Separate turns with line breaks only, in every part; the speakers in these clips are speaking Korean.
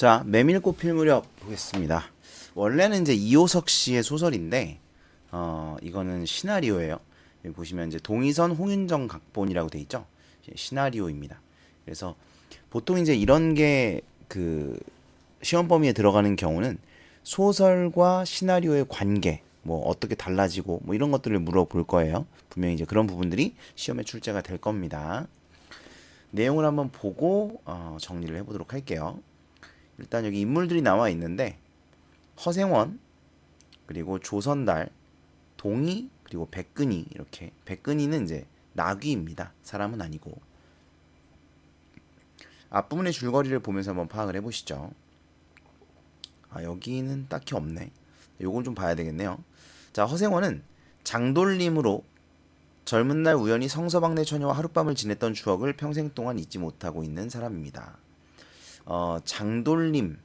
자, 메밀꽃 필 무렵 보겠습니다. 원래는 이제 이호석 씨의 소설인데, 이거는 시나리오예요. 여기 보시면 이제 동의선 홍윤정 각본이라고 돼 있죠. 시나리오입니다. 그래서 보통 이제 이런 게 그 시험 범위에 들어가는 경우는 소설과 시나리오의 관계, 뭐 어떻게 달라지고 뭐 이런 것들을 물어볼 거예요. 분명히 이제 그런 부분들이 시험에 출제가 될 겁니다. 내용을 한번 보고 정리를 해보도록 할게요. 일단 여기 인물들이 나와 있는데 허생원, 그리고 조선달, 동의, 그리고 백근이, 이렇게. 백근이는 이제 나귀입니다. 사람은 아니고. 앞부분의 줄거리를 보면서 한번 파악을 해보시죠. 여기는 딱히 없네. 요건 좀 봐야 되겠네요. 자, 허생원은 장돌림으로 젊은 날 우연히 성서방네 처녀와 하룻밤을 지냈던 추억을 평생 동안 잊지 못하고 있는 사람입니다. 장돌림,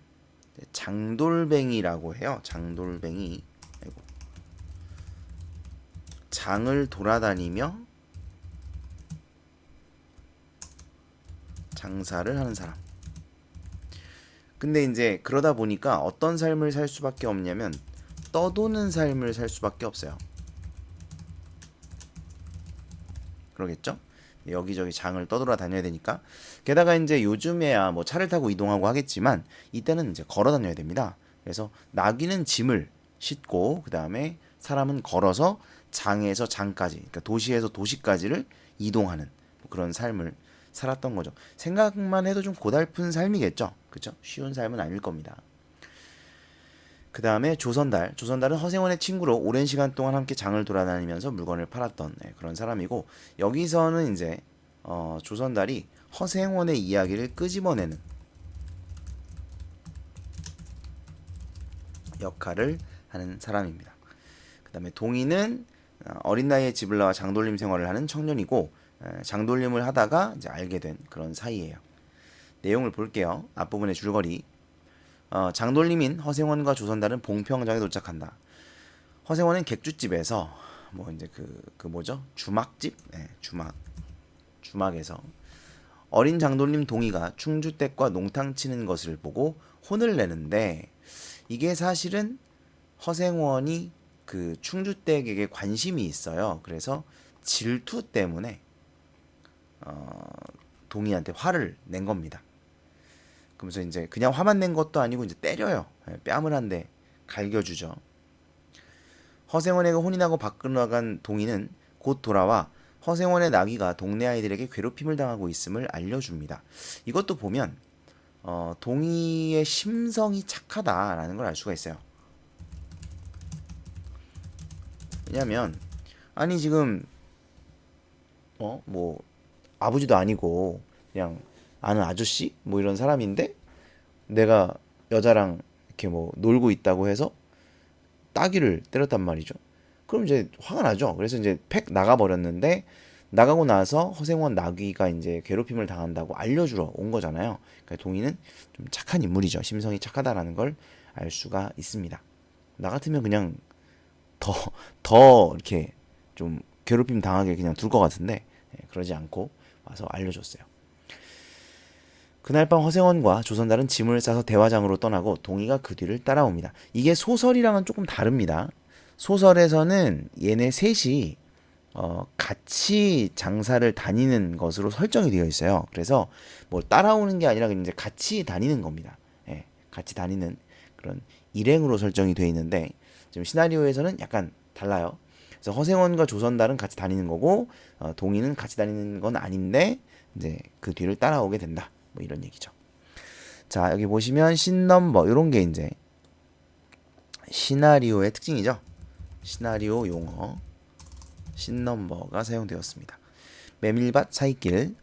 장돌뱅이라고 해요. 장돌뱅이. 아이고. 장을 돌아다니며 장사를 하는 사람. 근데 이제 그러다 보니까 어떤 삶을 살 수밖에 없냐면 떠도는 삶을 살 수밖에 없어요. 그러겠죠? 여기저기 장을 떠돌아 다녀야 되니까. 게다가 이제 요즘에야 뭐 차를 타고 이동하고 하겠지만 이때는 이제 걸어 다녀야 됩니다. 그래서 나귀는 짐을 싣고 그 다음에 사람은 걸어서 장에서 장까지, 그러니까 도시에서 도시까지를 이동하는 그런 삶을 살았던 거죠. 생각만 해도 좀 고달픈 삶이겠죠. 그렇죠? 쉬운 삶은 아닐 겁니다. 그 다음에 조선달. 조선달은 허생원의 친구로 오랜 시간 동안 함께 장을 돌아다니면서 물건을 팔았던 그런 사람이고, 여기서는 이제 조선달이 허생원의 이야기를 끄집어내는 역할을 하는 사람입니다. 그 다음에 동의는 어린 나이에 집을 나와 장돌림 생활을 하는 청년이고, 장돌림을 하다가 이제 알게 된 그런 사이예요. 내용을 볼게요. 앞부분의 줄거리. 장돌림인 허생원과 조선달은 봉평장에 도착한다. 허생원은 객주집에서 뭐 이제 그 뭐죠? 주막집? 네, 주막에서 어린 장돌림 동이가 충주댁과 농탕 치는 것을 보고 혼을 내는데, 이게 사실은 허생원이 그 충주댁에게 관심이 있어요. 그래서 질투 때문에 동이한테 화를 낸 겁니다. 그러면서 이제 그냥 화만 낸 것도 아니고 이제 때려요. 뺨을 한 대 갈겨주죠. 허생원에게 혼이 나고 밖으로 나간 동이는 곧 돌아와 허생원의 나귀가 동네 아이들에게 괴롭힘을 당하고 있음을 알려줍니다. 이것도 보면 동이의 심성이 착하다라는 걸 알 수가 있어요. 왜냐면 아니 지금 뭐 아버지도 아니고 그냥 아는 아저씨 뭐 이런 사람인데 내가 여자랑 이렇게 뭐 놀고 있다고 해서 따귀를 때렸단 말이죠. 그럼 이제 화가 나죠. 그래서 이제 팩 나가 버렸는데, 나가고 나서 허생원 나귀가 이제 괴롭힘을 당한다고 알려주러 온 거잖아요. 그러니까 동이는 좀 착한 인물이죠. 심성이 착하다라는 걸 알 수가 있습니다. 나 같으면 그냥 더 이렇게 좀 괴롭힘 당하게 그냥 둘 것 같은데, 그러지 않고 와서 알려줬어요. 그날 밤 허생원과 조선달은 짐을 싸서 대화장으로 떠나고 동이가 그 뒤를 따라옵니다. 이게 소설이랑은 조금 다릅니다. 소설에서는 얘네 셋이 같이 장사를 다니는 것으로 설정이 되어 있어요. 그래서 뭐 따라오는 게 아니라 이제 같이 다니는 겁니다. 예, 같이 다니는 그런 일행으로 설정이 되어 있는데, 지금 시나리오에서는 약간 달라요. 그래서 허생원과 조선달은 같이 다니는 거고, 동이는 같이 다니는 건 아닌데 이제 그 뒤를 따라오게 된다. 뭐 이런 얘기죠. 자, 여기 보시면 신넘버 이런 게 이제 시나리오의 특징이죠. 시나리오 용어 신넘버가 사용되었습니다. 메밀밭 사이길.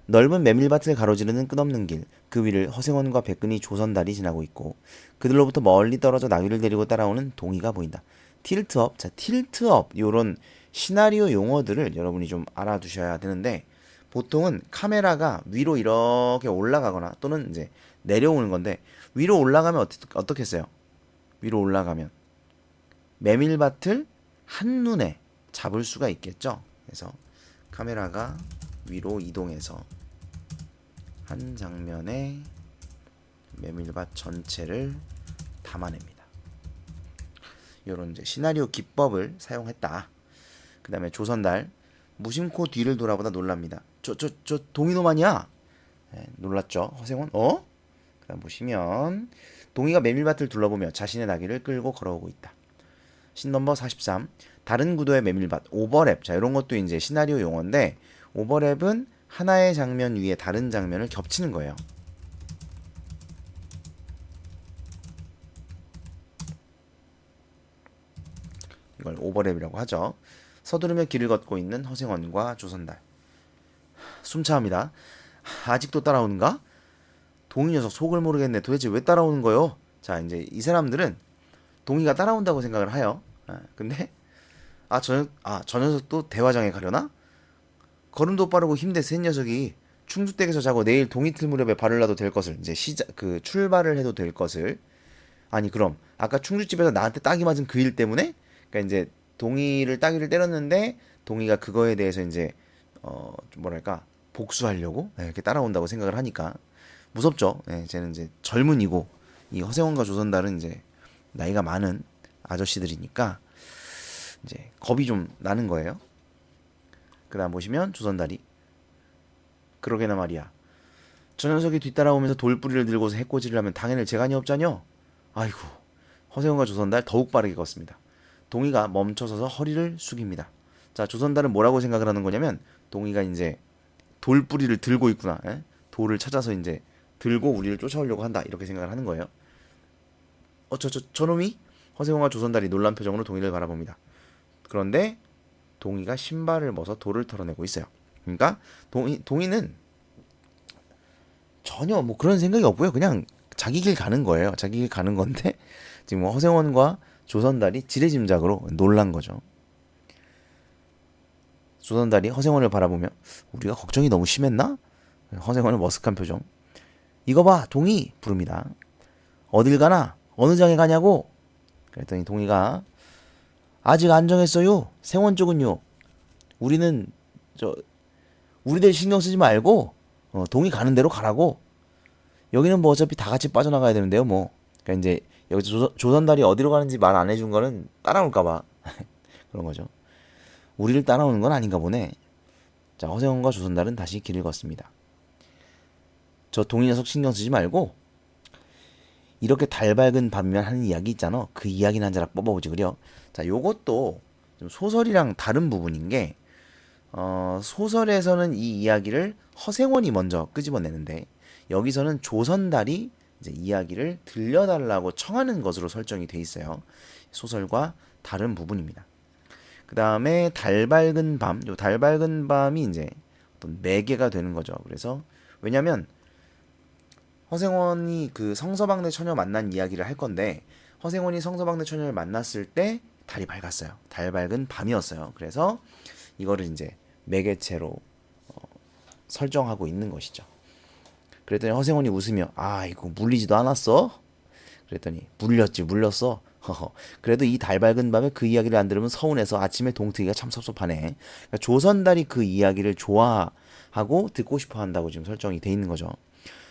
넓은 메밀밭을 가로지르는 끝없는 길. 그 위를 허생원과 백근이 조선달이 지나고 있고, 그들로부터 멀리 떨어져 나귀를 데리고 따라오는 동이가 보인다. 틸트업. 자, 틸트업 요런 시나리오 용어들을 여러분이 좀 알아두셔야 되는데, 보통은 카메라가 위로 이렇게 올라가거나 또는 이제 내려오는 건데, 위로 올라가면 어떻게 했어요? 위로 올라가면 메밀밭을 한눈에 잡을 수가 있겠죠. 그래서 카메라가 위로 이동해서 한 장면에 메밀밭 전체를 담아냅니다. 이런 이제 시나리오 기법을 사용했다. 그 다음에 조선달 무심코 뒤를 돌아보다 놀랍니다. 저 동이놈 아니야? 네, 놀랐죠. 허생원. 그 다음 보시면 동이가 메밀밭을 둘러보며 자신의 나귀를 끌고 걸어오고 있다. 신 넘버 43 다른 구도의 메밀밭 오버랩. 자, 이런 것도 이제 시나리오 용어인데 오버랩은 하나의 장면 위에 다른 장면을 겹치는 거예요. 이걸 오버랩이라고 하죠. 서두르며 길을 걷고 있는 허생원과 조선달. 숨차합니다. 아직도 따라오는가? 동이 녀석 속을 모르겠네. 도대체 왜 따라오는 거요? 자, 이제 이 사람들은 동이가 따라온다고 생각을 해요. 근데 저 녀석도 대화장에 가려나? 걸음도 빠르고 힘대 센 녀석이 충주댁에서 자고 내일 동이틀 무렵에 발을 놔도 될 것을 이제 출발을 해도 될 것을 아니 그럼 아까 충주집에서 나한테 딱이 맞은 그 일 때문에 그러니까 이제 동이를 따기를 때렸는데 동이가 그거에 대해서 이제 좀 뭐랄까 복수하려고 이렇게 따라온다고 생각을 하니까 무섭죠. 쟤는 이제 젊은이고 이 허생원과 조선달은 이제 나이가 많은 아저씨들이니까 이제 겁이 좀 나는 거예요. 그다음 보시면 조선달이 그러게나 말이야. 저 녀석이 뒤따라오면서 돌뿌리를 들고서 해코지를 하면 당해낼 재간이 없자뇨. 아이고. 허생원과 조선달 더욱 빠르게 걷습니다. 동이가 멈춰서서 허리를 숙입니다. 자, 조선달은 뭐라고 생각을 하는 거냐면 동이가 이제 돌뿌리를 들고 있구나. 돌을 찾아서 이제 들고 우리를 쫓아오려고 한다. 이렇게 생각을 하는 거예요. 저놈이? 허생원과 조선달이 놀란 표정으로 동이를 바라봅니다. 그런데 동이가 신발을 벗어 돌을 털어내고 있어요. 그러니까 동이는 전혀 뭐 그런 생각이 없고요. 그냥 자기 길 가는 거예요. 자기 길 가는 건데 지금 뭐 허생원과 조선달이 지레짐작으로 놀란 거죠. 조선달이 허생원을 바라보며 우리가 걱정이 너무 심했나? 허생원은 머쓱한 표정. 이거 봐, 동이 부릅니다. 어딜 가나? 어느 장에 가냐고? 그랬더니 동이가 아직 안 정했어요. 생원 쪽은요. 우리는 우리들 신경 쓰지 말고 동이 가는 대로 가라고. 여기는 뭐 어차피 다 같이 빠져나가야 되는데요, 뭐. 그러니까 이제 여기서 조선달이 어디로 가는지 말 안 해준 거는 따라올까봐 그런 거죠. 우리를 따라오는 건 아닌가 보네. 자, 허생원과 조선달은 다시 길을 걷습니다. 저 동이 녀석 신경 쓰지 말고 이렇게 달 밝은 밤이면 하는 이야기 있잖아. 그 이야기는 한 자락 뽑아보지 그려. 자, 요것도 좀 소설이랑 다른 부분인 게 소설에서는 이 이야기를 허생원이 먼저 끄집어내는데 여기서는 조선달이 이제 이야기를 들려달라고 청하는 것으로 설정이 돼 있어요. 소설과 다른 부분입니다. 그 다음에 달 밝은 밤, 요 달 밝은 밤이 이제 어떤 매개가 되는 거죠. 그래서 왜냐면 허생원이 그 성서방네 처녀 만난 이야기를 할 건데 허생원이 성서방네 처녀를 만났을 때 달이 밝았어요. 달 밝은 밤이었어요. 그래서 이거를 이제 매개체로 설정하고 있는 것이죠. 그랬더니 허생원이 웃으며 이거 물리지도 않았어? 그랬더니 물렸어. 그래도 이 달 밝은 밤에 그 이야기를 안 들으면 서운해서 아침에 동트기가 참 섭섭하네. 그러니까 조선달이 그 이야기를 좋아하고 듣고 싶어 한다고 지금 설정이 돼 있는 거죠.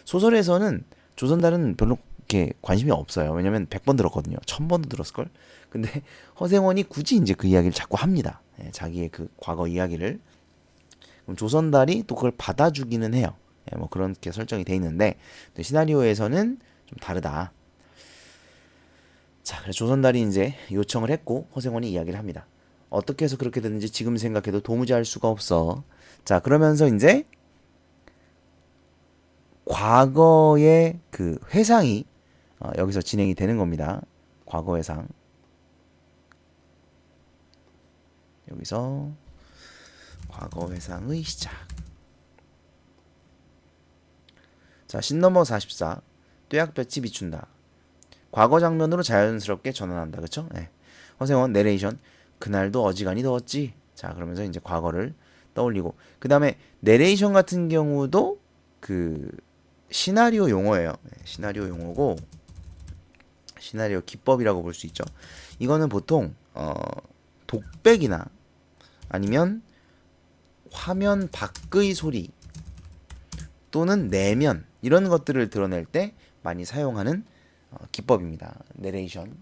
소설에서는 조선달은 별로 이렇게 관심이 없어요. 왜냐면 100번 들었거든요. 1000번도 들었을걸? 근데 허생원이 굳이 이제 그 이야기를 자꾸 합니다. 자기의 그 과거 이야기를. 그럼 조선달이 또 그걸 받아주기는 해요. 뭐 그렇게 설정이 돼 있는데 시나리오에서는 좀 다르다. 자, 그래서 조선달이 이제 요청을 했고 허생원이 이야기를 합니다. 어떻게 해서 그렇게 됐는지 지금 생각해도 도무지 알 수가 없어. 자, 그러면서 이제 과거의 그 회상이 여기서 진행이 되는 겁니다. 과거 회상. 여기서 과거 회상의 시작. 자, 신 넘버 44. 뙤약볕이 비춘다. 과거 장면으로 자연스럽게 전환한다. 그쵸? 네. 허생원 내레이션. 그날도 어지간히 더웠지. 자, 그러면서 이제 과거를 떠올리고. 그 다음에 내레이션 같은 경우도 그 시나리오 용어예요. 네, 시나리오 용어고 시나리오 기법이라고 볼 수 있죠. 이거는 보통 독백이나 아니면 화면 밖의 소리 또는 내면 이런 것들을 드러낼 때 많이 사용하는 기법입니다. 내레이션.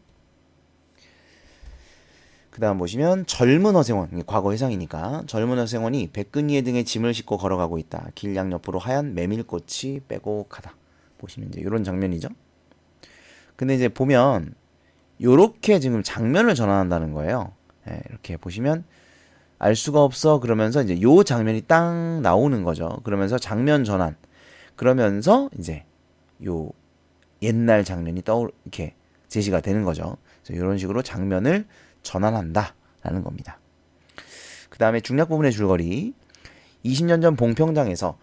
그 다음 보시면 젊은 허생원, 과거 회상이니까 젊은 허생원이 백근이의 등에 짐을 싣고 걸어가고 있다. 길양 옆으로 하얀 메밀꽃이 빼곡하다. 보시면 이제 이런 장면이죠. 근데 이제 보면 요렇게 지금 장면을 전환한다는 거예요. 예, 이렇게 보시면 알 수가 없어 그러면서 이제 요 장면이 딱 나오는 거죠. 그러면서 장면 전환. 그러면서 이제 요 옛날 장면이 이렇게 제시가 되는 거죠. 그래서 이런 식으로 장면을 전환한다라는 겁니다. 그 다음에 중략 부분의 줄거리. 20년 전 봉평장에서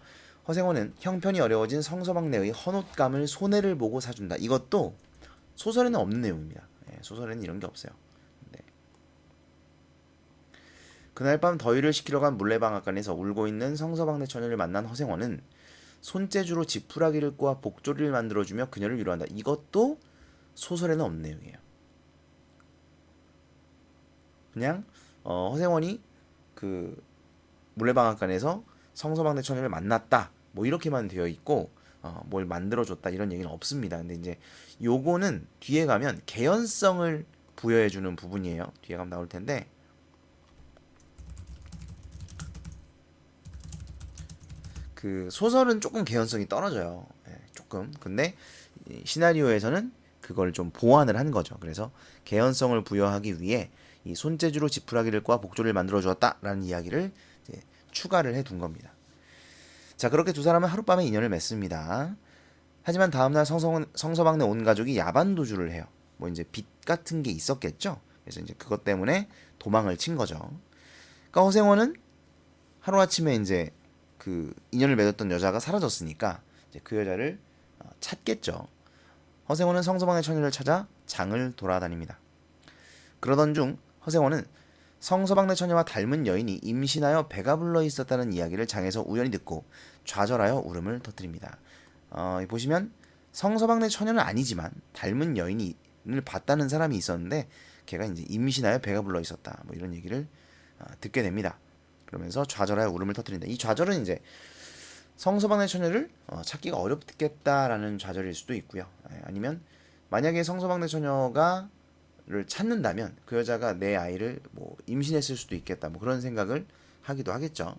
허생원은 형편이 어려워진 성서방네의 헌옷감을 손해를 보고 사준다. 이것도 소설에는 없는 내용입니다. 예, 소설에는 이런 게 없어요. 네. 그날 밤 더위를 식히러 간 물레방앗간에서 울고 있는 성서방네 처녀를 만난 허생원은 손재주로 지푸라기를 꼬아 복조리를 만들어주며 그녀를 위로한다. 이것도 소설에는 없는 내용이에요. 그냥 허생원이 그 물레방앗간에서 성서방네 처녀를 만났다. 뭐 이렇게만 되어 있고 뭘 만들어줬다 이런 얘기는 없습니다. 근데 이제 요거는 뒤에 가면 개연성을 부여해주는 부분이에요. 뒤에 가면 나올 텐데 그 소설은 조금 개연성이 떨어져요. 예, 조금. 근데 시나리오에서는 그걸 좀 보완을 한 거죠. 그래서 개연성을 부여하기 위해 이 손재주로 지푸라기를 꼬아 복조를 만들어 주었다라는 이야기를 이제 추가를 해 둔 겁니다. 자, 그렇게 두 사람은 하룻밤에 인연을 맺습니다. 하지만 다음날 성서방네 온 가족이 야반도주를 해요. 뭐 이제 빚 같은 게 있었겠죠. 그래서 이제 그것 때문에 도망을 친 거죠. 그러니까 허생원은 하루아침에 이제 그 인연을 맺었던 여자가 사라졌으니까 이제 그 여자를 찾겠죠. 허생원은 성서방네 처녀를 찾아 장을 돌아다닙니다. 그러던 중 허생원은 성서방네 처녀와 닮은 여인이 임신하여 배가 불러 있었다는 이야기를 장에서 우연히 듣고 좌절하여 울음을 터뜨립니다. 보시면 성서방네 처녀는 아니지만 닮은 여인을 봤다는 사람이 있었는데 걔가 이제 임신하여 배가 불러 있었다. 뭐 이런 얘기를 듣게 됩니다. 그러면서 좌절하여 울음을 터뜨린다. 이 좌절은 이제 성서방네 처녀를 찾기가 어렵겠다라는 좌절일 수도 있고요. 아니면 만약에 성서방네 처녀가 를 찾는다면 그 여자가 내 아이를 뭐 임신했을 수도 있겠다. 뭐 그런 생각을 하기도 하겠죠.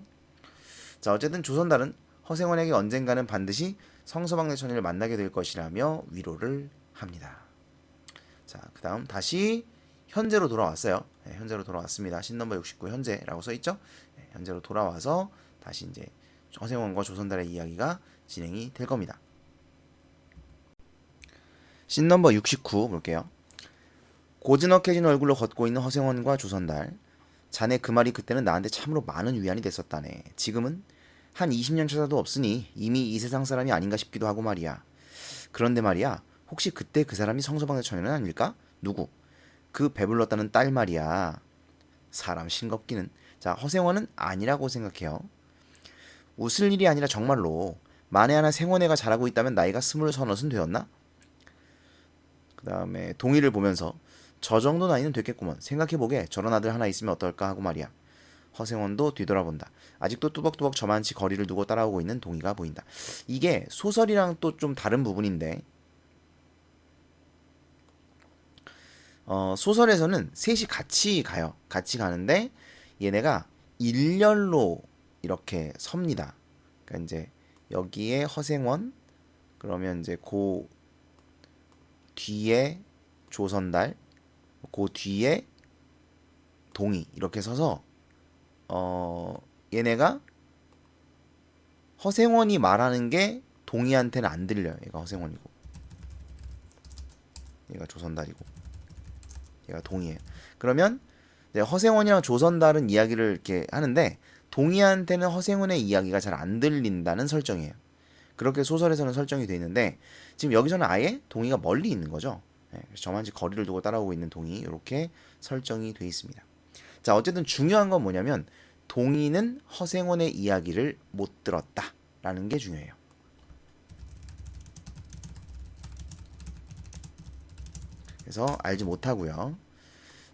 자, 어쨌든 조선달은 허생원에게 언젠가는 반드시 성서방네 처녀를 만나게 될 것이라며 위로를 합니다. 자, 그 다음 다시 현재로 돌아왔어요. 네, 현재로 돌아왔습니다. 신넘버 69 현재라고 써있죠. 네, 현재로 돌아와서 다시 이제 허생원과 조선달의 이야기가 진행이 될 겁니다. 신넘버 69 볼게요. 고즈넉해진 얼굴로 걷고 있는 허생원과 조선달. 자네 그 말이 그때는 나한테 참으로 많은 위안이 됐었다네. 지금은 한 20년 차도 없으니 이미 이 세상 사람이 아닌가 싶기도 하고 말이야. 그런데 말이야, 혹시 그때 그 사람이 성서방네 처녀는 아닐까? 누구? 그 배불렀다는 딸 말이야. 사람 싱겁기는. 자, 허생원은 아니라고 생각해요. 웃을 일이 아니라 정말로 만에 하나 생원애가 잘하고 있다면 나이가 20서너은 되었나? 그 다음에 동의를 보면서 저 정도 나이는 됐겠구먼. 생각해보게 저런 아들 하나 있으면 어떨까 하고 말이야. 허생원도 뒤돌아본다. 아직도 뚜벅뚜벅 저만치 거리를 두고 따라오고 있는 동의가 보인다. 이게 소설이랑 또 좀 다른 부분인데 소설에서는 셋이 같이 가요. 같이 가는데 얘네가 일렬로 이렇게 섭니다. 그러니까 이제 여기에 허생원 그러면 이제 그 뒤에 조선달 그 뒤에 동의 이렇게 서서 얘네가 허생원이 말하는 게 동의한테는 안 들려요. 얘가 허생원이고 얘가 조선달이고 얘가 동의예요. 그러면 이제 허생원이랑 조선달은 이야기를 이렇게 하는데 동의한테는 허생원의 이야기가 잘 안 들린다는 설정이에요. 그렇게 소설에서는 설정이 돼 있는데 지금 여기서는 아예 동의가 멀리 있는 거죠. 그래서 저만치 거리를 두고 따라오고 있는 동의 이렇게 설정이 돼 있습니다. 자, 어쨌든 중요한 건 뭐냐면 동의는 허생원의 이야기를 못 들었다라는 게 중요해요. 그래서 알지 못하고요.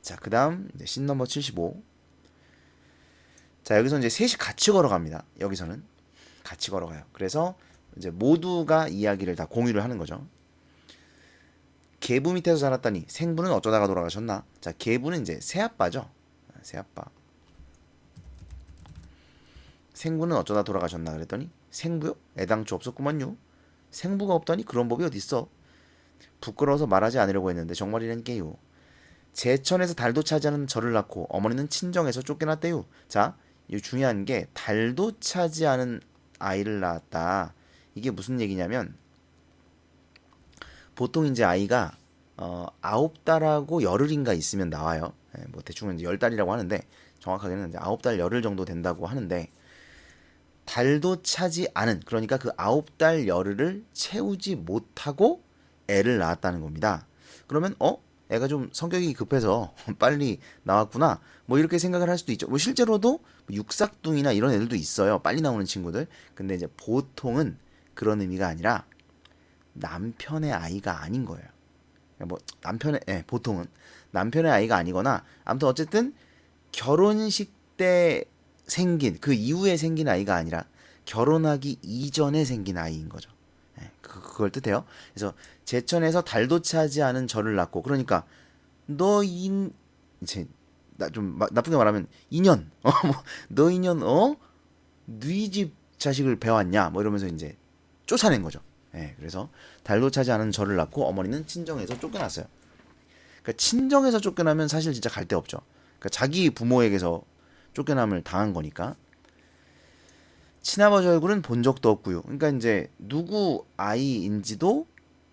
자, 그 다음 씬 넘버 75. 자, 여기서 이제 셋이 같이 걸어갑니다. 여기서는 같이 걸어가요. 그래서 이제 모두가 이야기를 다 공유를 하는 거죠. 계부 밑에서 자랐다니 생부는 어쩌다가 돌아가셨나? 자, 계부는 이제 새아빠죠. 새아빠. 생부는 어쩌다 돌아가셨나 그랬더니 생부요? 애당초 없었구만요. 생부가 없다니 그런 법이 어딨어. 부끄러워서 말하지 않으려고 했는데 정말이라니까요. 제천에서 달도 차지하는 저를 낳고 어머니는 친정에서 쫓겨났대요. 자, 이 중요한 게 달도 차지하는 아이를 낳았다. 이게 무슨 얘기냐면 보통 이제 아이가 9달하고 열흘인가 있으면 나와요. 뭐 대충 이제 10달이라고 하는데 정확하게는 이제 9달 열흘 정도 된다고 하는데 달도 차지 않은 그러니까 그 9달 열흘을 채우지 못하고 애를 낳았다는 겁니다. 그러면 애가 좀 성격이 급해서 빨리 나왔구나 뭐 이렇게 생각을 할 수도 있죠. 뭐 실제로도 육삭둥이나 이런 애들도 있어요. 빨리 나오는 친구들. 근데 이제 보통은 그런 의미가 아니라 남편의 아이가 아닌 거예요. 뭐 남편의 보통은 남편의 아이가 아니거나 아무튼 어쨌든 결혼식 때 생긴 그 이후에 생긴 아이가 아니라 결혼하기 이전에 생긴 아이인 거죠. 그걸 뜻해요. 그래서 제천에서 달도 차지 않은 저를 낳고 그러니까 너인 이제 나 좀 나쁘게 말하면 인연 너 인연 네 집 자식을 배웠냐 뭐 이러면서 이제 쫓아낸 거죠. 그래서 달도 차지 않은 저를 낳고 어머니는 친정에서 쫓겨났어요. 그러니까 친정에서 쫓겨나면 사실 진짜 갈 데 없죠. 그러니까 자기 부모에게서 쫓겨남을 당한 거니까. 친아버지 얼굴은 본 적도 없고요. 그러니까 이제 누구 아이인지도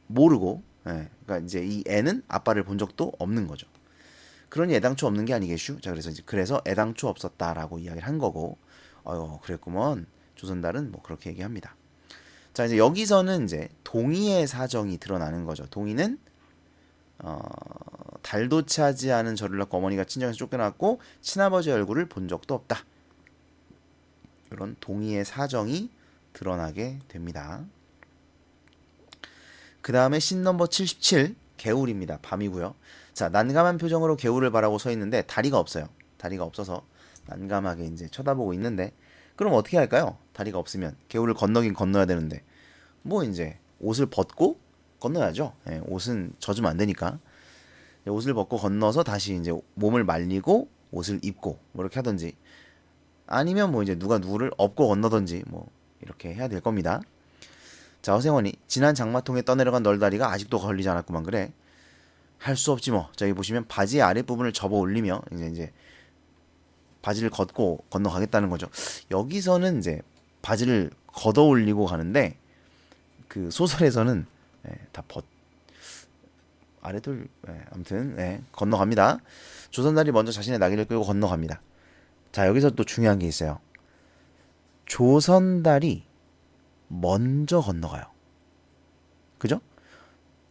모르고, 그러니까 이제 이 애는 아빠를 본 적도 없는 거죠. 그러니 애당초 없는 게 아니겠슈? 자, 그래서 이제 그래서 애당초 없었다라고 이야기를 한 거고, 그랬구먼. 조선달은 뭐 그렇게 얘기합니다. 자, 이제 여기서는 이제 동의의 사정이 드러나는 거죠. 동의는 달도 차지 않은 저를 낳고 어머니가 친정에서 쫓겨났고 친아버지 얼굴을 본 적도 없다. 이런 동의의 사정이 드러나게 됩니다. 그 다음에 씬 넘버 77 개울입니다. 밤이고요. 자, 난감한 표정으로 개울을 바라고 서 있는데 다리가 없어요. 다리가 없어서 난감하게 이제 쳐다보고 있는데 그럼 어떻게 할까요? 다리가 없으면 개울을 건너긴 건너야 되는데 뭐 이제 옷을 벗고 건너야죠. 옷은 젖으면 안 되니까 옷을 벗고 건너서 다시 이제 몸을 말리고 옷을 입고 뭐 이렇게 하든지 아니면 뭐 이제 누가 누구를 업고 건너든지 뭐 이렇게 해야 될 겁니다. 자, 허생원이 지난 장마통에 떠내려간 널다리가 아직도 걸리지 않았구만. 그래 할 수 없지 뭐. 자, 여기 보시면 바지의 아랫부분을 접어 올리며 이제 바지를 걷고 건너가겠다는 거죠. 여기서는 이제 바지를 걷어 올리고 가는데 그 소설에서는 다 아래돌 아무튼 건너갑니다. 조선달이 먼저 자신의 나귀를 끌고 건너갑니다. 자, 여기서 또 중요한 게 있어요. 조선달이 먼저 건너가요. 그죠?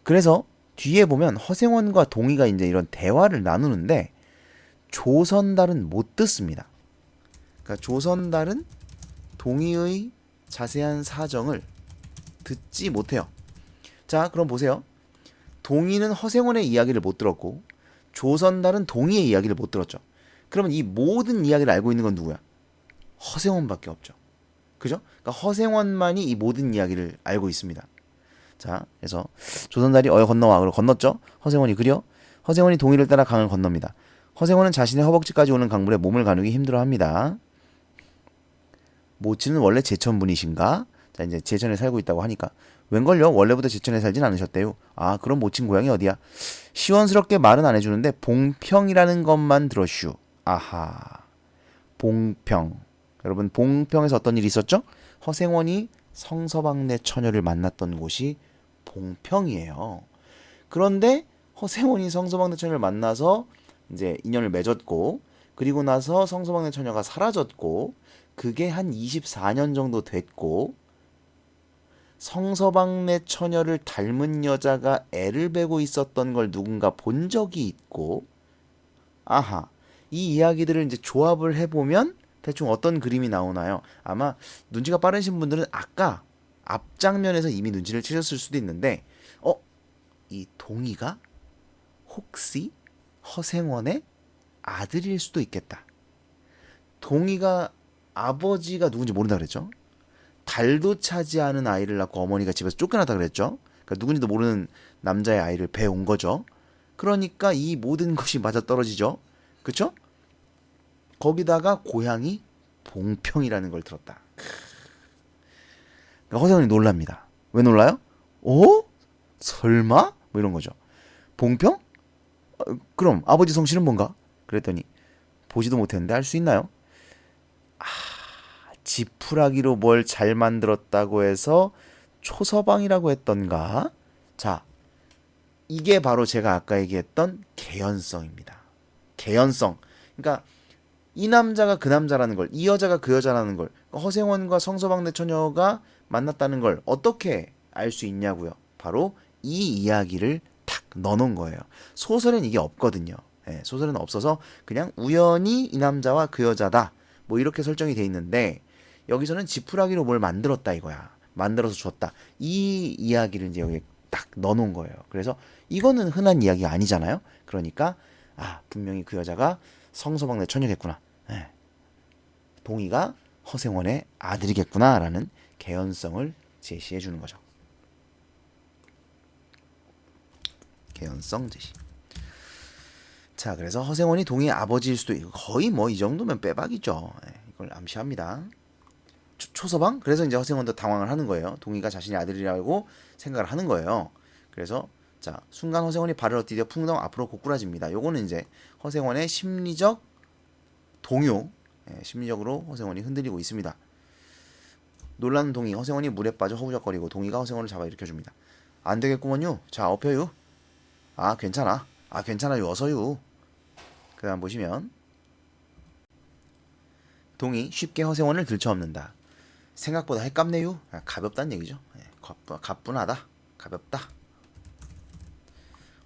그래서 뒤에 보면 허생원과 동의가 이제 이런 대화를 나누는데 조선달은 못 듣습니다. 그러니까 조선달은 동의의 자세한 사정을 듣지 못해요. 자, 그럼 보세요. 동의는 허생원의 이야기를 못 들었고 조선달은 동의의 이야기를 못 들었죠. 그러면 이 모든 이야기를 알고 있는 건 누구야? 허생원밖에 없죠. 그죠? 그러니까 허생원만이 이 모든 이야기를 알고 있습니다. 자, 그래서 조선달이 건너와. 그리고 건넜죠. 허생원이 그려. 허생원이 동의를 따라 강을 건넙니다. 허생원은 자신의 허벅지까지 오는 강물에 몸을 가누기 힘들어합니다. 모친은 원래 제천 분이신가? 자, 이제 제천에 살고 있다고 하니까 웬걸요? 원래부터 제천에 살진 않으셨대요. 아, 그럼 모친 고향이 어디야? 시원스럽게 말은 안 해주는데 봉평이라는 것만 들었슈. 아하, 봉평. 여러분, 봉평에서 어떤 일이 있었죠? 허생원이 성서방네 처녀를 만났던 곳이 봉평이에요. 그런데 허생원이 성서방네 처녀를 만나서 이제 인연을 맺었고 그리고 나서 성서방네 처녀가 사라졌고 그게 한 24년 정도 됐고 성서방네 처녀를 닮은 여자가 애를 베고 있었던 걸 누군가 본 적이 있고 아하, 이 이야기들을 이제 조합을 해보면 대충 어떤 그림이 나오나요? 아마 눈치가 빠르신 분들은 아까 앞장면에서 이미 눈치를 채셨을 수도 있는데 이 동의가 혹시 허생원의 아들일 수도 있겠다. 동의가 아버지가 누군지 모른다 그랬죠? 달도 차지 않은 아이를 낳고 어머니가 집에서 쫓겨났다 그랬죠. 그러니까 누군지도 모르는 남자의 아이를 배운 거죠. 그러니까 이 모든 것이 맞아떨어지죠. 그쵸? 거기다가 고향이 봉평이라는 걸 들었다. 그러니까 허세원이 놀랍니다. 왜 놀라요? 어? 설마? 뭐 이런 거죠. 봉평? 그럼 아버지 성씨는 뭔가? 그랬더니 보지도 못했는데 알 수 있나요? 지푸라기로 뭘 잘 만들었다고 해서 초서방이라고 했던가? 자, 이게 바로 제가 아까 얘기했던 개연성입니다. 개연성. 그러니까 이 남자가 그 남자라는 걸, 이 여자가 그 여자라는 걸, 허생원과 성서방대 처녀가 만났다는 걸 어떻게 알 수 있냐고요. 바로 이 이야기를 탁 넣어놓은 거예요. 소설엔 이게 없거든요. 예, 소설은 없어서 그냥 우연히 이 남자와 그 여자다. 뭐 이렇게 설정이 돼 있는데 여기서는 지푸라기로 뭘 만들었다 이거야. 만들어서 줬다. 이 이야기를 이제 여기 딱 넣어놓은 거예요. 그래서 이거는 흔한 이야기가 아니잖아요. 그러니까 분명히 그 여자가 성서방네 처녀겠구나. 예. 동의가 허생원의 아들이겠구나라는 개연성을 제시해 주는 거죠. 개연성 제시. 자, 그래서 허생원이 동의의 아버지일 수도 있고 거의 뭐 이 정도면 빼박이죠. 예, 이걸 암시합니다. 초서방? 그래서 이제 허생원도 당황을 하는 거예요. 동의가 자신의 아들이라고 생각을 하는 거예요. 그래서 자, 순간 허생원이 발을 엇디뎌 풍덩 앞으로 고꾸라집니다. 요거는 이제 허생원의 심리적 동요, 심리적으로 허생원이 흔들리고 있습니다. 놀라는 동의, 허생원이 물에 빠져 허우적거리고 동의가 허생원을 잡아 일으켜줍니다. 안 되겠구먼요. 자, 엎혀요. 괜찮아. 괜찮아요. 어서요. 그 다음 보시면 동의 쉽게 허생원을 들쳐업는다. 생각보다 해깝네요. 가볍다는 얘기죠. 가뿐하다. 가볍다.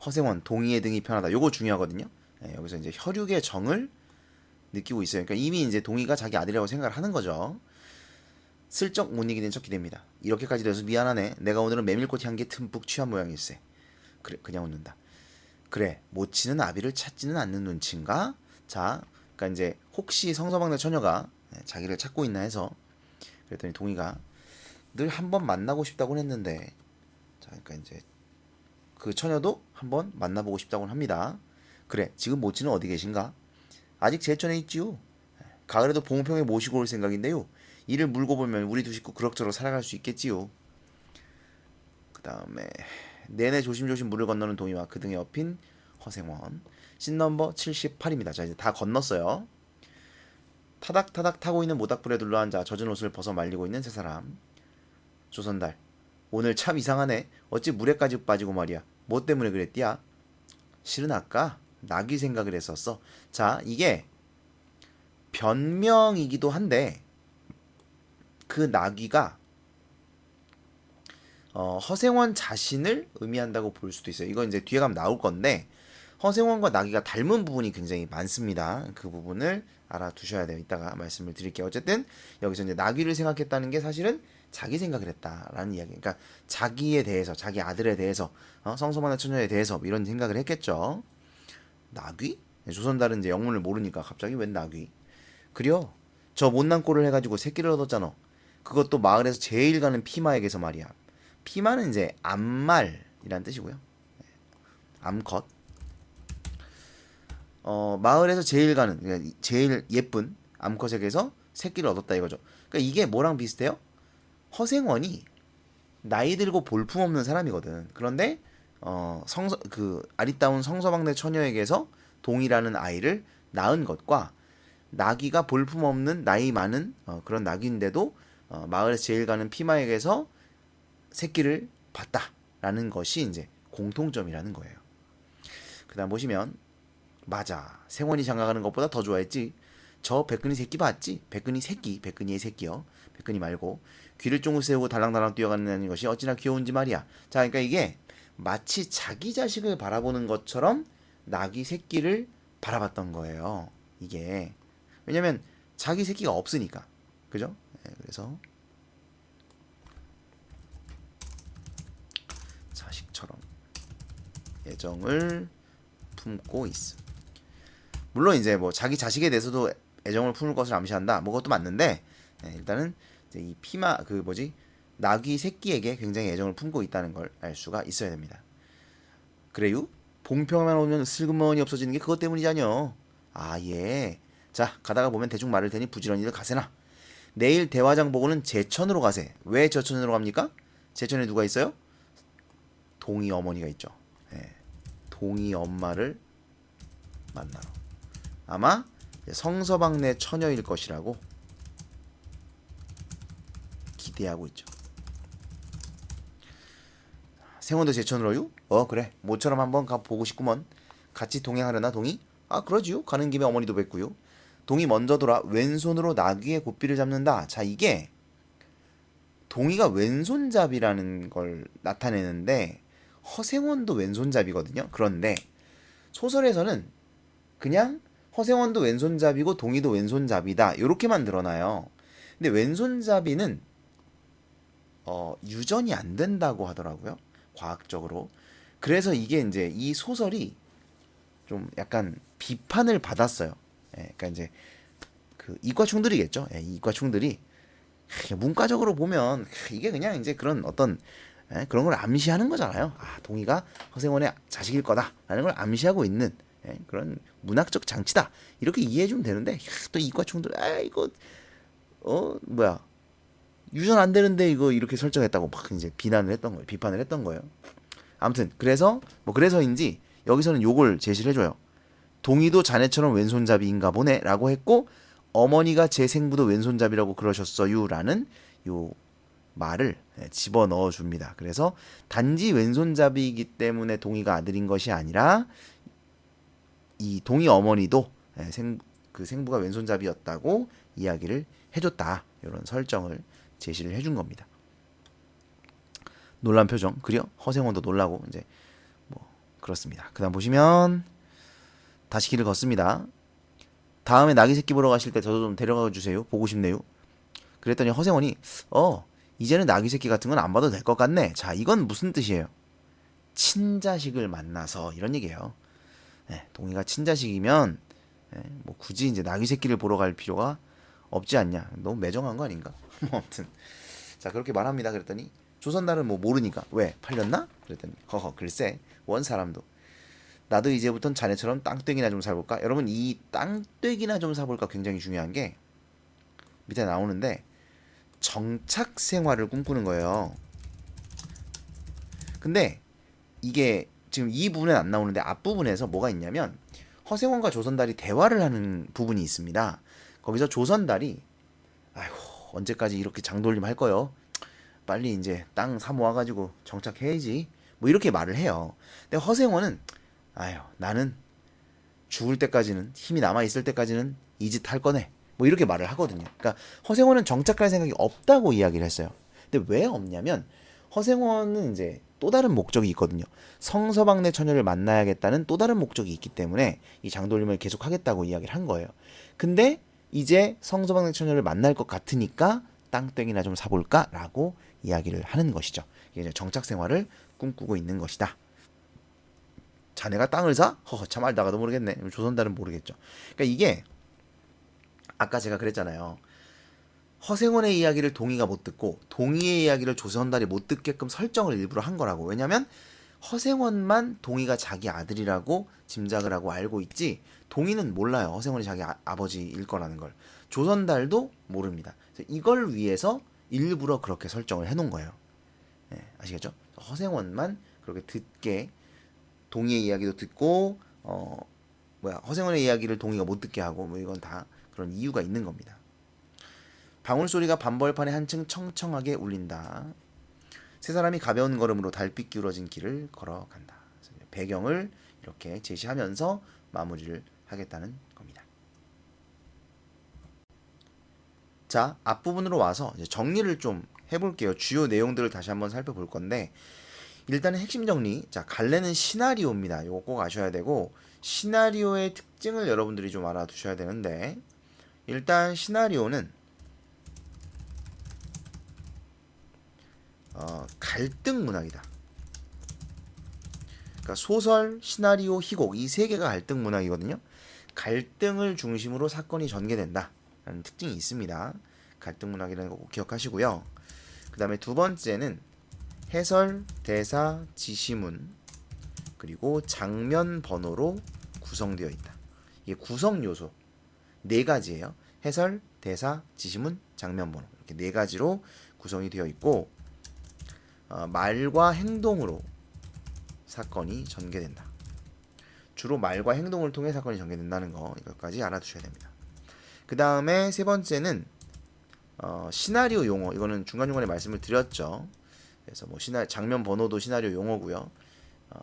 허생원, 동의의 등이 편하다. 요거 중요하거든요. 여기서 이제 혈육의 정을 느끼고 있어요. 그러니까 이미 이제 동의가 자기 아들이라고 생각을 하는 거죠. 슬쩍 못 이기는 척 기댑니다. 이렇게까지 돼서 미안하네. 내가 오늘은 메밀꽃 향기에 듬뿍 취한 모양일세. 그래, 그냥 웃는다. 그래, 못 치는 아비를 찾지는 않는 눈치인가? 자, 그러니까 이제 혹시 성서방네 처녀가 자기를 찾고 있나 해서 그랬더니 동의가 늘 한번 만나고 싶다고 했는데, 자, 그러니까 이제 그 처녀도 한번 만나보고 싶다고 합니다. 그래, 지금 모치는 어디 계신가? 아직 제천에 있지요. 가을에도 봉평에 모시고 올 생각인데요. 이를 물고 보면 우리 두 식구 그럭저럭 살아갈 수 있겠지요. 그 다음에 내내 조심조심 물을 건너는 동이와 그 등에 업힌 허생원. 씬 넘버 78입니다. 자, 이제 다 건넜어요. 타닥타닥 타고 있는 모닥불에 둘러앉아 젖은 옷을 벗어 말리고 있는 세 사람. 조선달. 오늘 참 이상하네. 어찌 물에까지 빠지고 말이야. 뭐 때문에 그랬디야? 실은 아까 나귀 생각을 했었어. 자, 이게 변명이기도 한데 그 나귀가 허생원 자신을 의미한다고 볼 수도 있어요. 이건 이제 뒤에 가면 나올 건데 허생원과 나귀가 닮은 부분이 굉장히 많습니다. 그 부분을 알아두셔야 돼요. 이따가 말씀을 드릴게요. 어쨌든 여기서 이제 나귀를 생각했다는 게 사실은 자기 생각을 했다라는 이야기. 그러니까 자기에 대해서, 자기 아들에 대해서, 성소만의 처녀에 대해서 이런 생각을 했겠죠. 나귀? 조선달은 이제 영문을 모르니까 갑자기 웬 나귀? 그려. 저 못난 꼴을 해가지고 새끼를 얻었잖아. 그것도 마을에서 제일 가는 피마에게서 말이야. 피마는 이제 암말이란 뜻이고요. 암컷. 마을에서 제일 가는, 그러니까 제일 예쁜 암컷에게서 새끼를 얻었다 이거죠. 그러니까 이게 뭐랑 비슷해요? 허생원이 나이 들고 볼품없는 사람이거든. 그런데 그 아리따운 성서방네 처녀에게서 동이라는 아이를 낳은 것과 나귀가 볼품없는 나이 많은 그런 나귀인데도 마을에서 제일 가는 피마에게서 새끼를 봤다라는 것이 이제 공통점이라는 거예요. 그 다음 보시면 맞아. 생원이 장가가는 것보다 더 좋아했지. 저 백근이 새끼 봤지? 백근이 새끼, 백근이의 새끼요. 백근이 말고 귀를 쫑긋 세우고 달랑달랑 뛰어가는 것이 어찌나 귀여운지 말이야. 자, 그러니까 이게 마치 자기 자식을 바라보는 것처럼 나귀 새끼를 바라봤던 거예요. 이게 왜냐면 자기 새끼가 없으니까, 그죠? 네, 그래서 자식처럼 애정을 품고 있어. 물론 이제 뭐 자기 자식에 대해서도 애정을 품을 것을 암시한다. 뭐 그것도 맞는데 일단은 이제 이 피마 그 뭐지 나귀 새끼에게 굉장히 애정을 품고 있다는 걸 알 수가 있어야 됩니다. 그래요? 봉평만 오면 슬그머니 없어지는 게 그것 때문이잖여. 아 예. 자 가다가 보면 대충 말을 테니 부지런히들 가세나. 내일 대화장 보고는 제천으로 가세. 왜 제천으로 갑니까? 제천에 누가 있어요? 동이 어머니가 있죠. 예. 동이 엄마를 만나러. 아마 성서방네 처녀일 것이라고 기대하고 있죠. 생원도 제천으로요? 그래. 모처럼 한번 가보고 싶구먼. 같이 동행하려나 동이? 아 그러지요. 가는 김에 어머니도 뵙고요. 동이 먼저 돌아 왼손으로 나귀의 고삐를 잡는다. 자 이게 동이가 왼손잡이라는 걸 나타내는데 허생원도 왼손잡이거든요. 그런데 소설에서는 그냥 허생원도 왼손잡이고 동이도 왼손잡이다 이렇게만 드러나요. 근데 왼손잡이는 유전이 안 된다고 하더라고요. 과학적으로. 그래서 이게 이제 이 소설이 좀 약간 비판을 받았어요. 예, 그러니까 이제 그 이과충들이겠죠. 예, 이과충들이 문과적으로 보면 이게 그냥 이제 그런 어떤 그런 걸 암시하는 거잖아요. 아, 동의가 허생원의 자식일 거다라는 걸 암시하고 있는 그런 문학적 장치다. 이렇게 이해해주면 되는데 또 이과충들 이거 뭐야 유전 안 되는데 이거 이렇게 설정했다고 막 이제 비난을 했던 거예요. 비판을 했던 거예요. 아무튼 그래서 뭐 그래서인지 여기서는 요걸 제시를 해줘요. 동의도 자네처럼 왼손잡이인가 보네라고 했고 어머니가 제 생부도 왼손잡이라고 그러셨어요라는 요 말을 집어넣어 줍니다. 그래서 단지 왼손잡이이기 때문에 동의가 아들인 것이 아니라 이 동의 어머니도 그 생부가 왼손잡이였다고 이야기를 해줬다. 이런 설정을 제시를 해준 겁니다. 놀란 표정. 그려 허생원도 놀라고 이제 뭐 그렇습니다. 그다음 보시면 다시 길을 걷습니다. 다음에 나귀 새끼 보러 가실 때 저도 좀 데려가 주세요. 보고 싶네요. 그랬더니 허생원이 이제는 나귀 새끼 같은 건 안 봐도 될 것 같네. 자 이건 무슨 뜻이에요? 친자식을 만나서 이런 얘기예요. 동의가 친자식이면 뭐 굳이 이제 나귀 새끼를 보러 갈 필요가 없지 않냐. 너무 매정한 거 아닌가? 뭐 아무튼 자 그렇게 말합니다. 그랬더니 조선날은 뭐 모르니까 왜 팔렸나? 그랬더니 허허 글쎄 원 사람도 나도 이제부턴 자네처럼 땅떼기나 좀 사볼까? 여러분 이 땅떼기나 좀 사볼까 굉장히 중요한 게 밑에 나오는데 정착 생활을 꿈꾸는 거예요. 근데 이게 지금 이 부분은 안 나오는데 앞부분에서 뭐가 있냐면 허생원과 조선달이 대화를 하는 부분이 있습니다. 거기서 조선달이 아이고 언제까지 이렇게 장돌림 할 거요? 빨리 이제 땅 사 모아가지고 정착해야지. 뭐 이렇게 말을 해요. 근데 허생원은 아유 나는 죽을 때까지는 힘이 남아 있을 때까지는 이 짓 할 거네. 뭐 이렇게 말을 하거든요. 그러니까 허생원은 정착할 생각이 없다고 이야기를 했어요. 근데 왜 없냐면 허생원은 이제 또 다른 목적이 있거든요. 성서방네 처녀를 만나야겠다는 또 다른 목적이 있기 때문에 이 장돌림을 계속 하겠다고 이야기를 한 거예요. 근데 이제 성서방네 처녀를 만날 것 같으니까 땅땡이나 좀 사볼까라고 이야기를 하는 것이죠. 이게 이제 정착 생활을 꿈꾸고 있는 것이다. 자네가 땅을 사? 허허 참 알다가도 모르겠네. 조선달은 모르겠죠. 그러니까 이게 아까 제가 그랬잖아요. 허생원의 이야기를 동의가 못 듣고 동의의 이야기를 조선달이 못 듣게끔 설정을 일부러 한 거라고. 왜냐면 허생원만 동의가 자기 아들이라고 짐작을 하고 알고 있지 동의는 몰라요. 허생원이 자기 아버지일 거라는 걸. 조선달도 모릅니다. 그래서 이걸 위해서 일부러 그렇게 설정을 해놓은 거예요. 아시겠죠? 허생원만 그렇게 듣게 동의의 이야기도 듣고 허생원의 이야기를 동의가 못 듣게 하고 뭐 이건 다 그런 이유가 있는 겁니다. 방울소리가 밤벌판에 한층 청청하게 울린다. 세 사람이 가벼운 걸음으로 달빛 기울어진 길을 걸어간다. 배경을 이렇게 제시하면서 마무리를 하겠다는 겁니다. 자, 앞부분으로 와서 이제 정리를 좀 해볼게요. 주요 내용들을 다시 한번 살펴볼 건데 일단은 핵심 정리. 자, 갈래는 시나리오입니다. 이거 꼭 아셔야 되고 시나리오의 특징을 여러분들이 좀 알아두셔야 되는데 일단 시나리오는 갈등 문학이다. 그러니까 소설, 시나리오, 희곡 이 세 개가 갈등 문학이거든요. 갈등을 중심으로 사건이 전개된다라는 특징이 있습니다. 갈등문학이라는 거 꼭 기억하시고요. 그 다음에 두 번째는 해설, 대사, 지시문 그리고 장면 번호로 구성되어 있다. 이게 구성 요소 네 가지예요. 해설, 대사, 지시문, 장면 번호 이렇게 네 가지로 구성이 되어 있고 말과 행동으로 사건이 전개된다. 주로 말과 행동을 통해 사건이 전개된다는 거 이것까지 알아두셔야 됩니다. 그 다음에 세 번째는 시나리오 용어 이거는 중간중간에 말씀을 드렸죠. 그래서 뭐 장면 번호도 시나리오 용어고요.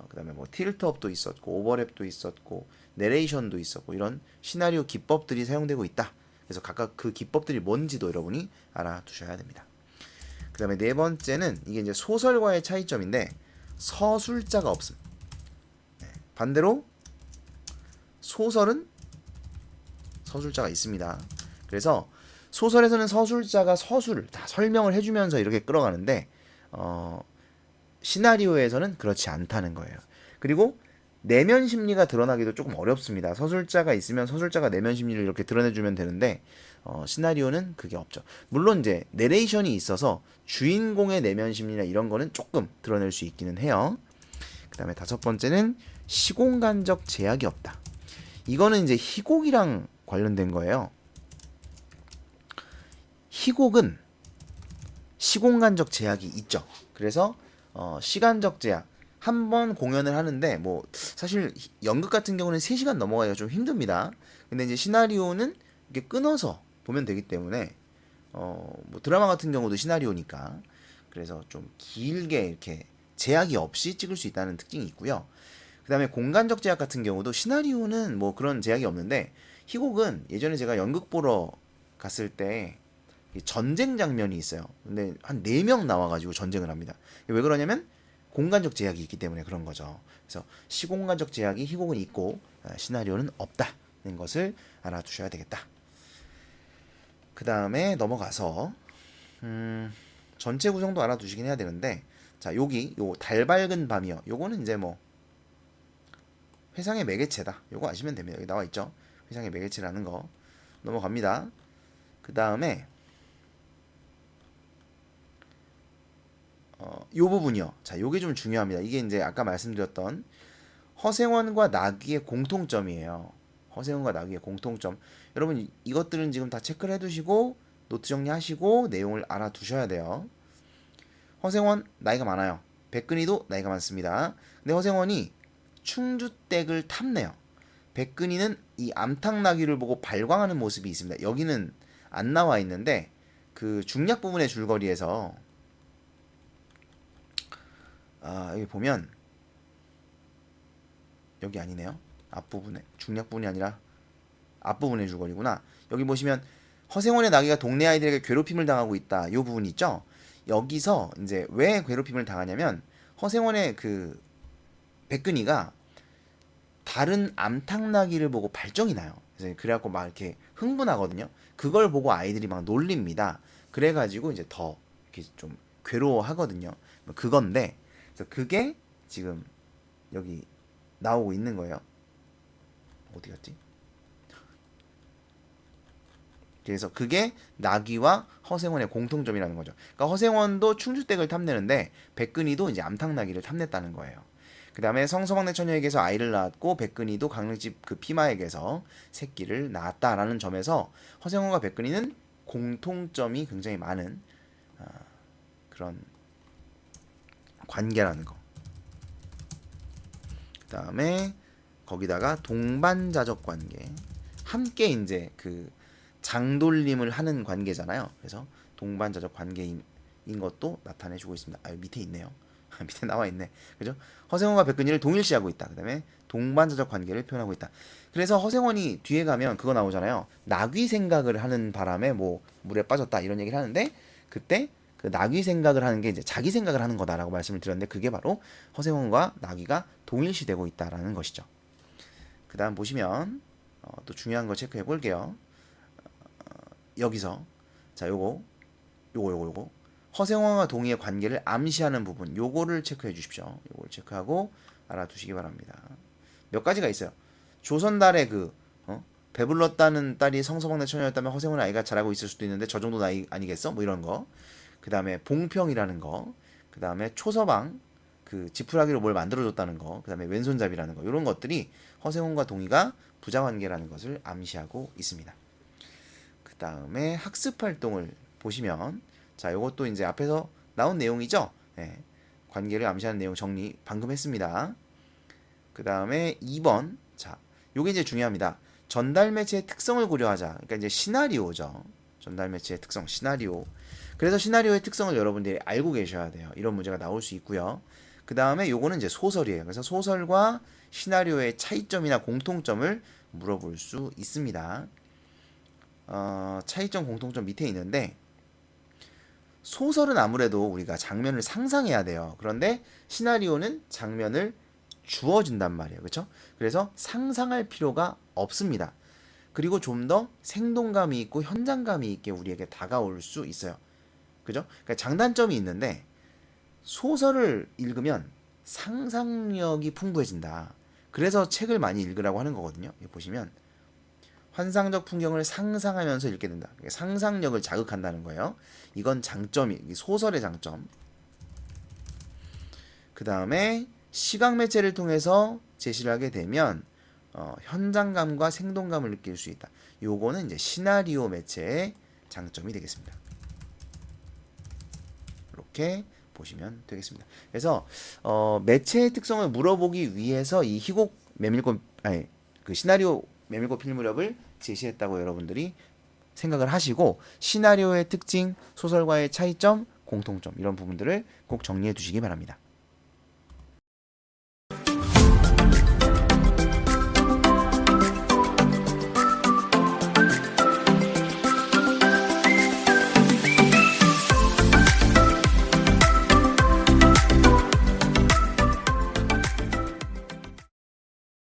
그 다음에 뭐 틸트업도 있었고 오버랩도 있었고 내레이션도 있었고 이런 시나리오 기법들이 사용되고 있다. 그래서 각각 그 기법들이 뭔지도 여러분이 알아두셔야 됩니다. 그 다음에 네 번째는 이게 이제 소설과의 차이점인데 서술자가 없음. 반대로 소설은 서술자가 있습니다. 그래서 소설에서는 서술자가 서술을 다 설명을 해주면서 이렇게 끌어가는데 시나리오에서는 그렇지 않다는 거예요. 그리고 내면 심리가 드러나기도 조금 어렵습니다. 서술자가 있으면 서술자가 내면 심리를 이렇게 드러내주면 되는데 시나리오는 그게 없죠. 물론 이제 내레이션이 있어서 주인공의 내면 심리나 이런 거는 조금 드러낼 수 있기는 해요. 그 다음에 다섯 번째는 시공간적 제약이 없다. 이거는 이제 희곡이랑 관련된 거예요. 희곡은 시공간적 제약이 있죠. 그래서 시간적 제약 한 번 공연을 하는데 뭐 사실 연극 같은 경우는 3시간 넘어가기가 좀 힘듭니다. 근데 이제 시나리오는 이렇게 끊어서 보면 되기 때문에 뭐 드라마 같은 경우도 시나리오니까 그래서 좀 길게 이렇게 제약이 없이 찍을 수 있다는 특징이 있고요. 그 다음에 공간적 제약 같은 경우도 시나리오는 뭐 그런 제약이 없는데 희곡은 예전에 제가 연극 보러 갔을 때 전쟁 장면이 있어요. 근데 한 4명 나와가지고 전쟁을 합니다. 왜 그러냐면 공간적 제약이 있기 때문에 그런 거죠. 그래서 시공간적 제약이 희곡은 있고 시나리오는 없다는 것을 알아두셔야 되겠다. 그 다음에 넘어가서 전체 구성도 알아두시긴 해야 되는데 자 여기 요 달 밝은 밤이요. 요거는 이제 뭐 회상의 매개체다. 요거 아시면 됩니다. 여기 나와 있죠. 회상의 매개체라는 거 넘어갑니다. 그 다음에 요 부분이요. 자, 요게 좀 중요합니다. 이게 이제 아까 말씀드렸던 허생원과 나귀의 공통점이에요. 허생원과 나귀의 공통점. 여러분 이것들은 지금 다 체크를 해두시고 노트 정리하시고 내용을 알아두셔야 돼요. 허생원 나이가 많아요. 백근이도 나이가 많습니다. 근데 허생원이 충주댁을 탐내요. 백근이는 이 암탉나귀를 보고 발광하는 모습이 있습니다. 여기는 안 나와 있는데 그 중략 부분의 줄거리에서 여기 보면 여기 아니네요. 앞부분에 중략 부분이 아니라 앞부분의 줄거리구나. 여기 보시면 허생원의 나귀가 동네 아이들에게 괴롭힘을 당하고 있다. 이 부분 있죠. 여기서 이제 왜 괴롭힘을 당하냐면 허생원의 그 백근이가 다른 암탉나귀를 보고 발정이 나요. 그래서 그래갖고 막 이렇게 흥분하거든요. 그걸 보고 아이들이 막 놀립니다. 그래가지고 이제 더 이렇게 좀 괴로워하거든요. 그건데 그래서 그게 지금 여기 나오고 있는 거예요. 어디 갔지? 그래서 그게 나귀와 허생원의 공통점이라는 거죠. 그러니까 허생원도 충주댁을 탐내는데 백근이도 이제 암탉나귀를 탐냈다는 거예요. 그 다음에 성서막내 처녀에게서 아이를 낳았고 백근이도 강릉집 그 피마에게서 새끼를 낳았다라는 점에서 허생원과 백근이는 공통점이 굉장히 많은 그런 관계라는 거. 그 다음에 거기다가 동반자적 관계. 함께 이제 그 장돌림을 하는 관계잖아요. 그래서 동반자적 관계인 것도 나타내주고 있습니다. 밑에 있네요. 밑에 나와 있네. 그죠? 허생원과 백근이를 동일시하고 있다. 그 다음에 동반자적 관계를 표현하고 있다. 그래서 허생원이 뒤에 가면 그거 나오잖아요. 나귀 생각을 하는 바람에 뭐 물에 빠졌다 이런 얘기를 하는데 그때 그 나귀 생각을 하는 게 이제 자기 생각을 하는 거다라고 말씀을 드렸는데 그게 바로 허생원과 나귀가 동일시되고 있다라는 것이죠. 그 다음 보시면 또 중요한 거 체크해 볼게요. 여기서 자 요거 허생원과 동의의 관계를 암시하는 부분 요거를 체크해 주십시오. 요걸 체크하고 알아두시기 바랍니다. 몇 가지가 있어요. 조선달의 그 배불렀다는 딸이 성서먹는 처녀였다면 허생은 아이가 잘하고 있을 수도 있는데 저 정도 나이 아니겠어? 뭐 이런 거. 그 다음에 봉평이라는 거. 그 다음에 초서방, 그 지푸라기로 뭘 만들어줬다는 거. 그 다음에 왼손잡이라는 거. 이런 것들이 허생원과 동의가 부자관계라는 것을 암시하고 있습니다. 그 다음에 학습 활동을 보시면, 자, 요것도 이제 앞에서 나온 내용이죠. 네, 관계를 암시하는 내용 정리 방금 했습니다. 그 다음에 2번, 자, 요게 이제 중요합니다. 전달 매체의 특성을 고려하자. 그러니까 이제 시나리오죠. 전달 매체의 특성, 시나리오. 그래서 시나리오의 특성을 여러분들이 알고 계셔야 돼요. 이런 문제가 나올 수 있고요. 그 다음에 요거는 이제 소설이에요. 그래서 소설과 시나리오의 차이점이나 공통점을 물어볼 수 있습니다. 차이점, 공통점 밑에 있는데, 소설은 아무래도 우리가 장면을 상상해야 돼요. 그런데 시나리오는 장면을 주어진단 말이에요. 그렇죠? 그래서 상상할 필요가 없습니다. 그리고 좀 더 생동감이 있고 현장감이 있게 우리에게 다가올 수 있어요. 그죠? 그러니까 장단점이 있는데, 소설을 읽으면 상상력이 풍부해진다. 그래서 책을 많이 읽으라고 하는 거거든요. 여기 보시면 환상적 풍경을 상상하면서 읽게 된다. 상상력을 자극한다는 거예요. 이건 장점이, 소설의 장점. 그 다음에 시각 매체를 통해서 제시를 하게 되면 현장감과 생동감을 느낄 수 있다. 요거는 이제 시나리오 매체의 장점이 되겠습니다. 이렇게 보시면 되겠습니다. 그래서 매체의 특성을 물어보기 위해서 이 희곡 메밀꽃, 아니 그 시나리오 메밀꽃 필 무렵을 제시했다고 여러분들이 생각을 하시고, 시나리오의 특징, 소설과의 차이점, 공통점 이런 부분들을 꼭 정리해 두시기 바랍니다.